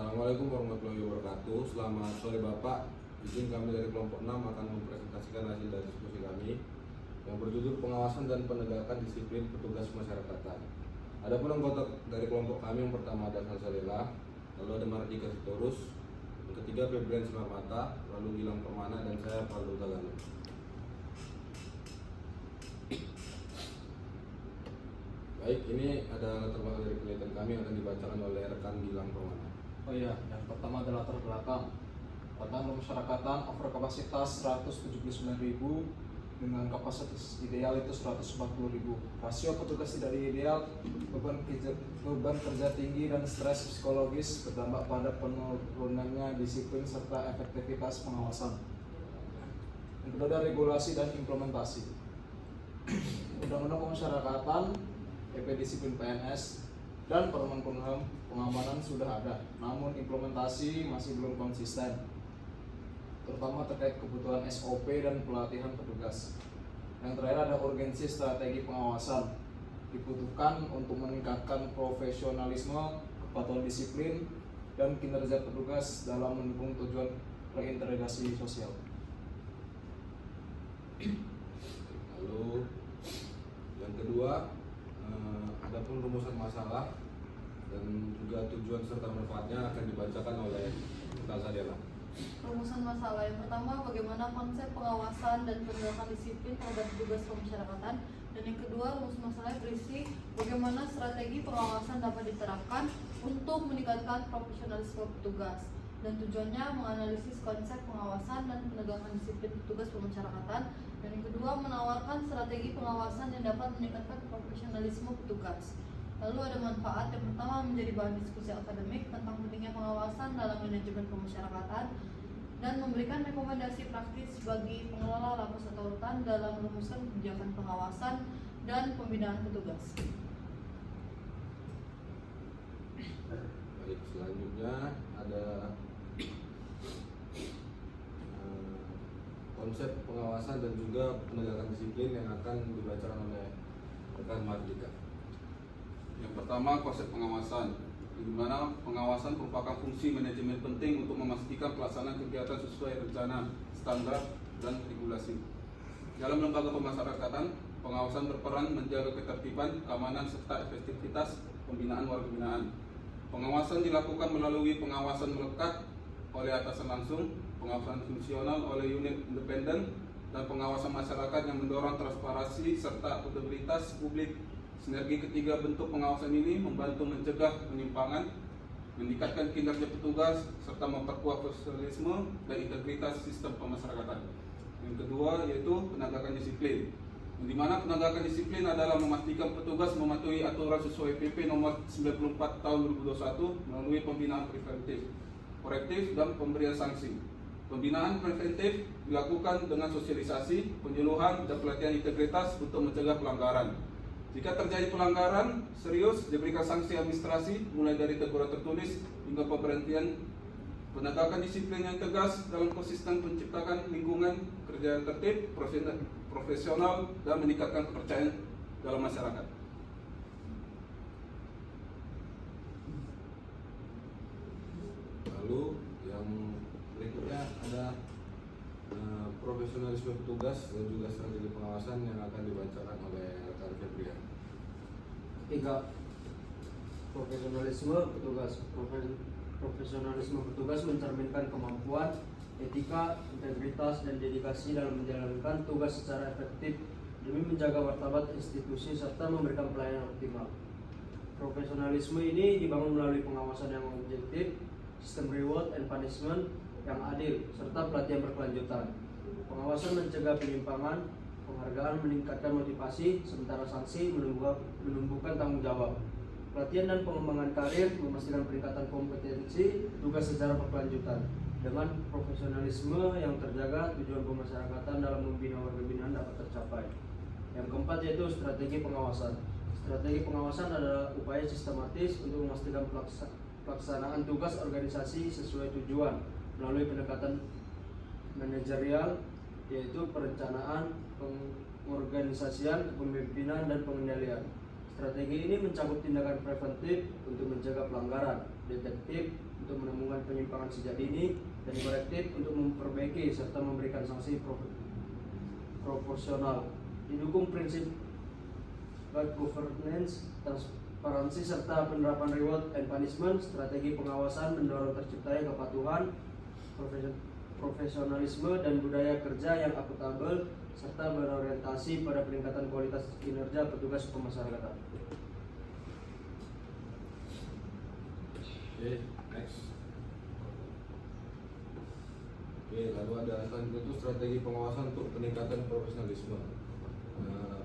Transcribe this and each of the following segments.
Assalamualaikum warahmatullahi wabarakatuh. Selamat sore Bapak. Izin kami dari kelompok 6 akan mempresentasikan hasil dari diskusi kami yang berjudul pengawasan dan penegakan disiplin petugas masyarakatan. Adapun anggota dari kelompok kami yang pertama ada Salsalela, lalu ada Mardika Sitorus, yang ketiga Febrian Simarmata, lalu Gilang Permana, dan saya Paldo Galano. Baik, ini ada latar belakang dari penelitian kami yang akan dibacakan oleh rekan Gilang Permana. Oh iya, yang pertama adalah latar belakang. Pada pemasyarakatan overkapasitas 179.000 dengan kapasitas ideal itu 140.000. Rasio petugas tidak ideal, beban kerja tinggi dan stres psikologis berdampak pada penurunannya disiplin serta efektivitas pengawasan. Yang kedua adalah regulasi dan implementasi. Undang-undang Pemasyarakatan, PP Disiplin PNS, dan Permen Pengamanan sudah ada, namun implementasi masih belum konsisten, terutama terkait kebutuhan SOP dan pelatihan petugas. Yang terakhir ada urgensi strategi pengawasan, dibutuhkan untuk meningkatkan profesionalisme, kepatuhan disiplin, dan kinerja petugas dalam mendukung tujuan reintegrasi sosial. Lalu yang kedua, adapun rumusan masalah dan juga tujuan serta manfaatnya akan dibacakan oleh Salsalela. Rumusan masalah yang pertama, bagaimana konsep pengawasan dan penegakan disiplin terhadap petugas pemasyarakatan, dan yang kedua, rumus masalah berisi bagaimana strategi pengawasan dapat diterapkan untuk meningkatkan profesionalisme petugas, dan tujuannya menganalisis konsep pengawasan dan penegakan disiplin petugas pemasyarakatan, dan yang kedua, menawarkan strategi pengawasan yang dapat meningkatkan profesionalisme petugas. Lalu ada manfaat. Yang pertama, menjadi bahan diskusi akademik tentang pentingnya pengawasan dalam manajemen pemasyarakatan dan memberikan rekomendasi praktis bagi pengelola lapas atau rutan dalam merumuskan kebijakan pengawasan dan pembinaan petugas. Baik, selanjutnya ada konsep pengawasan dan juga penegakan disiplin yang akan dibacakan oleh rekan Mardika. Yang pertama, konsep pengawasan, di mana pengawasan merupakan fungsi manajemen penting untuk memastikan pelaksanaan kegiatan sesuai rencana, standar, dan regulasi. Dalam lembaga pemasyarakatan, pengawasan berperan menjaga ketertiban, keamanan, serta efektivitas pembinaan warga binaan. Pengawasan dilakukan melalui pengawasan melekat oleh atasan langsung, pengawasan fungsional oleh unit independen, dan pengawasan masyarakat yang mendorong transparansi serta akuntabilitas publik. Sinergi ketiga bentuk pengawasan ini membantu mencegah penyimpangan, meningkatkan kinerja petugas, serta memperkuat profesionalisme dan integritas sistem pemasyarakatan. Yang kedua yaitu penegakan disiplin, di mana penegakan disiplin adalah memastikan petugas mematuhi aturan sesuai PP nomor 94 tahun 2021 melalui pembinaan preventif, korektif, dan pemberian sanksi. Pembinaan preventif dilakukan dengan sosialisasi, penyuluhan, dan pelatihan integritas untuk mencegah pelanggaran. Jika terjadi pelanggaran serius, diberikan sanksi administrasi mulai dari teguran tertulis hingga pemberhentian. Penegakan disiplin yang tegas dalam konsisten menciptakan lingkungan kerja yang tertib, profesional, dan meningkatkan kepercayaan dalam masyarakat. Lalu yang berikutnya ada profesionalisme petugas dan juga strategi pengawasan yang akan dibacakan oleh rekan Febrian. Ketiga, profesionalisme petugas. Profesionalisme petugas mencerminkan kemampuan, etika, integritas, dan dedikasi dalam menjalankan tugas secara efektif demi menjaga martabat institusi serta memberikan pelayanan optimal. Profesionalisme ini dibangun melalui pengawasan yang objektif, sistem reward and punishment yang adil, serta pelatihan berkelanjutan. Pengawasan mencegah penyimpangan, penghargaan meningkatkan motivasi, sementara sanksi menumbuhkan tanggung jawab. Pelatihan dan pengembangan karir memastikan peningkatan kompetensi tugas secara berkelanjutan. Dengan profesionalisme yang terjaga, tujuan pemasyarakatan dalam membina warga binaan dapat tercapai. Yang keempat yaitu strategi pengawasan. Strategi pengawasan adalah upaya sistematis untuk memastikan pelaksanaan tugas organisasi sesuai tujuan melalui pendekatan manajerial, yaitu perencanaan, pengorganisasian, kepemimpinan, dan pengendalian. Strategi ini mencakup tindakan preventif untuk mencegah pelanggaran, detektif untuk menemukan penyimpangan sejak dini, dan korektif untuk memperbaiki serta memberikan sanksi proporsional. Didukung prinsip good governance, transparansi, serta penerapan reward and punishment, strategi pengawasan mendorong terciptanya kepatuhan, profesionalisme, dan budaya kerja yang akuntabel, serta berorientasi pada peningkatan kualitas kinerja petugas pemasyarakatan. Oke, next. Oke, lalu ada selanjutnya itu strategi pengawasan untuk peningkatan profesionalisme.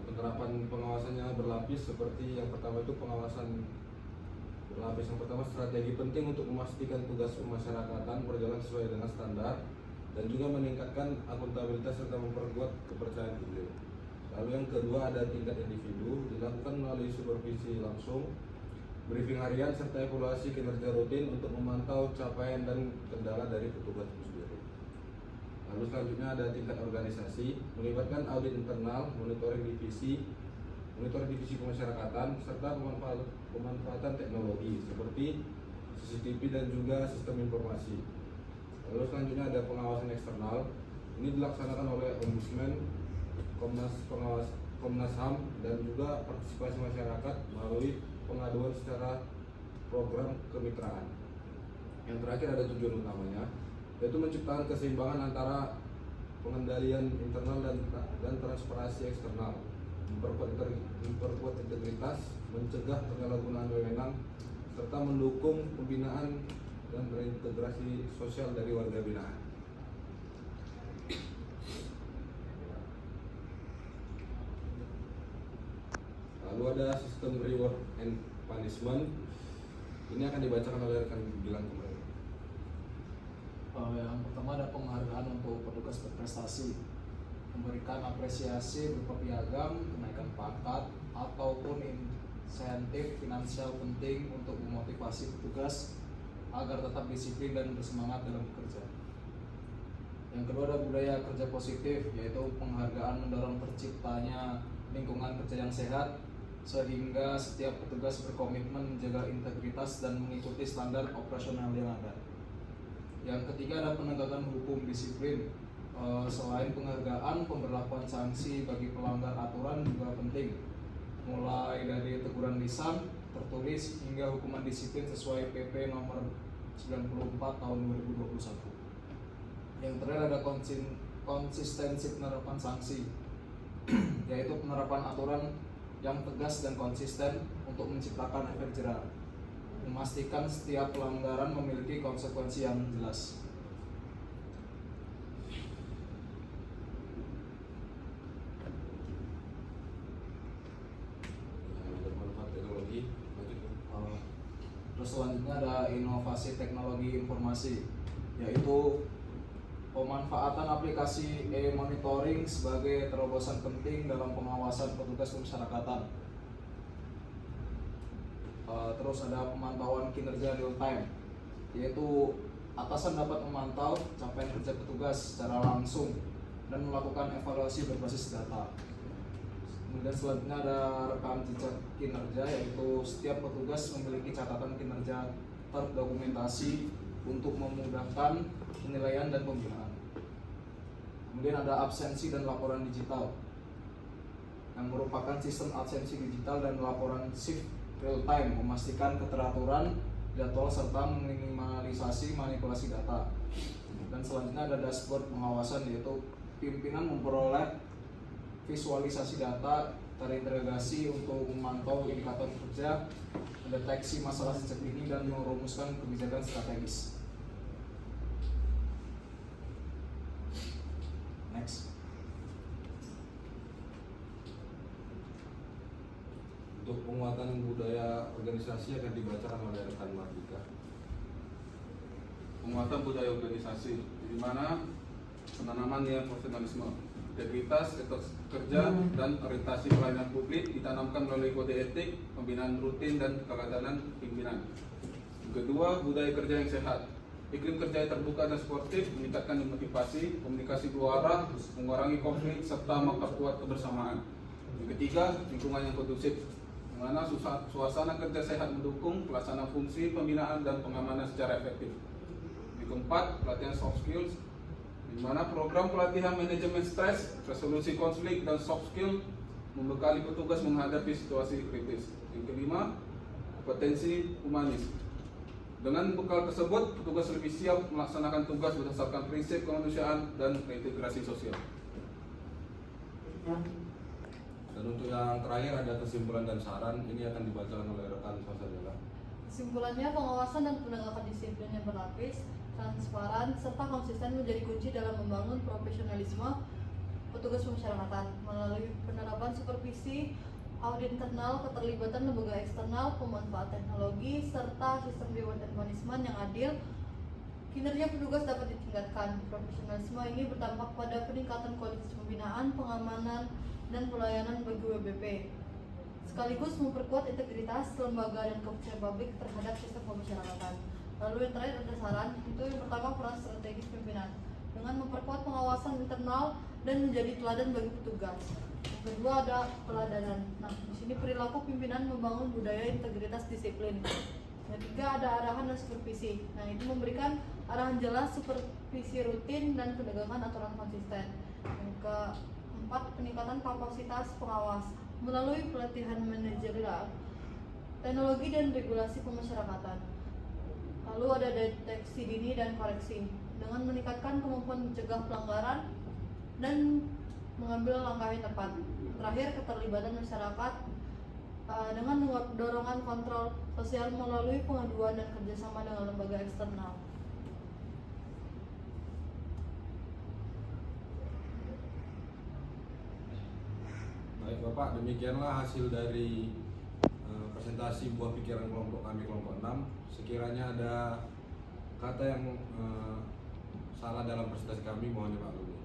Penerapan pengawasannya berlapis, seperti yang pertama itu pengawasan berlapis. Yang pertama, strategi penting untuk memastikan tugas pemasyarakatan berjalan sesuai dengan standar dan juga meningkatkan akuntabilitas serta memperkuat kepercayaan publik. Lalu yang kedua, ada tingkat individu, dilakukan melalui supervisi langsung, briefing harian, serta evaluasi kinerja rutin untuk memantau capaian dan kendala dari petugas itu sendiri. Lalu selanjutnya ada tingkat organisasi, melibatkan audit internal, monitoring divisi pemasyarakatan, serta pemanfaatan teknologi seperti CCTV dan juga sistem informasi. Lalu selanjutnya ada pengawasan eksternal, ini dilaksanakan oleh Ombudsman, Komnas HAM, dan juga partisipasi masyarakat melalui pengaduan secara program kemitraan. Yang terakhir ada tujuan utamanya, yaitu menciptakan keseimbangan antara pengendalian internal dan transparansi eksternal, memperkuat integritas, mencegah penyalahgunaan wewenang, serta mendukung pembinaan dan reintegrasi sosial dari warga binaan. Lalu ada sistem reward and punishment. Ini akan dibacakan oleh rekan Gilang kembali. Yang pertama ada penghargaan untuk petugas berprestasi, memberikan apresiasi berupa piagam, kenaikan pangkat, ataupun insentif finansial penting untuk memotivasi petugas agar tetap disiplin dan bersemangat dalam bekerja. Yang kedua ada budaya kerja positif, yaitu penghargaan mendorong terciptanya lingkungan kerja yang sehat sehingga setiap petugas berkomitmen menjaga integritas dan mengikuti standar operasional yang ada. Yang ketiga ada penegakan hukum disiplin. Selain penghargaan, pemberlakuan sanksi bagi pelanggar aturan juga penting, mulai dari teguran lisan, tertulis, hingga hukuman disiplin sesuai PP nomor 94 tahun 2021. Yang terakhir ada konsistensi penerapan sanksi, yaitu penerapan aturan yang tegas dan konsisten untuk menciptakan efek jerah, memastikan setiap pelanggaran memiliki konsekuensi yang jelas. Bermanfaat teknologi. Terus selanjutnya ada inovasi teknologi informasi, yaitu pemanfaatan aplikasi e-monitoring sebagai terobosan penting dalam pengawasan petugas pemasyarakatan. Terus ada pemantauan kinerja real time, yaitu atasan dapat memantau capaian kerja petugas secara langsung dan melakukan evaluasi berbasis data. Kemudian selanjutnya ada rekam jejak kinerja, yaitu setiap petugas memiliki catatan kinerja terdokumentasi untuk memudahkan penilaian dan pembinaan. Kemudian ada absensi dan laporan digital, yang merupakan sistem absensi digital dan laporan shift real time, memastikan keteraturan jadwal serta meminimalisasi manipulasi data. Dan selanjutnya ada dashboard pengawasan, yaitu pimpinan memperoleh visualisasi data terintegrasi untuk memantau indikator kerja, mendeteksi masalah sejak dini, dan merumuskan kebijakan strategis. Next. Untuk penguatan budaya organisasi akan dibacakan oleh rekan Mardika. Penguatan budaya organisasi, di mana penanaman nilai profesionalisme, integritas, etos kerja, dan orientasi pelayanan publik ditanamkan melalui kode etik, pembinaan rutin, dan keteladanan pimpinan. Yang kedua, budaya kerja yang sehat, iklim kerja yang terbuka dan sportif, meningkatkan motivasi, komunikasi dua arah, mengurangi konflik, serta memperkuat kebersamaan. Yang ketiga, lingkungan yang kondusif, Yang mana suasana kerja sehat mendukung pelaksanaan fungsi pembinaan dan pengamanan secara efektif. Yang keempat, pelatihan soft skills, di mana program pelatihan manajemen stres, resolusi konflik, dan soft skill membekali petugas menghadapi situasi kritis. Yang kelima, kompetensi humanis. Dengan bekal tersebut, petugas lebih siap melaksanakan tugas berdasarkan prinsip kemanusiaan dan integrasi sosial. Dan untuk yang terakhir ada kesimpulan dan saran, ini akan dibacakan oleh rekan Sosajala. Kesimpulannya, pengawasan dan penegakan disiplin yang berlapis, transparan, serta konsisten menjadi kunci dalam membangun profesionalisme petugas pemasyarakatan melalui penerapan supervisi, audit internal, keterlibatan lembaga eksternal, pemanfaat teknologi, serta sistem reward and punishment yang adil. Kinerja petugas dapat ditingkatkan. Profesionalisme ini berdampak pada peningkatan kualitas pembinaan, pengamanan, dan pelayanan bagi WBP, sekaligus memperkuat integritas lembaga dan kepercayaan publik terhadap sistem pemasyarakatan. Lalu yang terakhir ada saran, itu yang pertama peran strategis pimpinan dengan memperkuat pengawasan internal dan menjadi teladan bagi petugas. Yang kedua ada peladanan. Nah, di sini perilaku pimpinan membangun budaya integritas disiplin. Yang ketiga ada arahan dan supervisi. Nah, itu memberikan arahan jelas, supervisi rutin, dan penegakan aturan konsisten. Yang keempat, peningkatan kapasitas pengawas melalui pelatihan manajerial, teknologi, dan regulasi pemasyarakatan. Lalu ada deteksi dini dan koreksi dengan meningkatkan kemampuan mencegah pelanggaran dan mengambil langkah yang tepat. Terakhir, keterlibatan masyarakat dengan dorongan kontrol sosial melalui pengaduan dan kerjasama dengan lembaga eksternal. Baik Bapak, demikianlah hasil dari presentasi buah pikiran kelompok kami kelompok 6. Sekiranya ada kata yang salah dalam presentasi kami, mohon dimaklumi.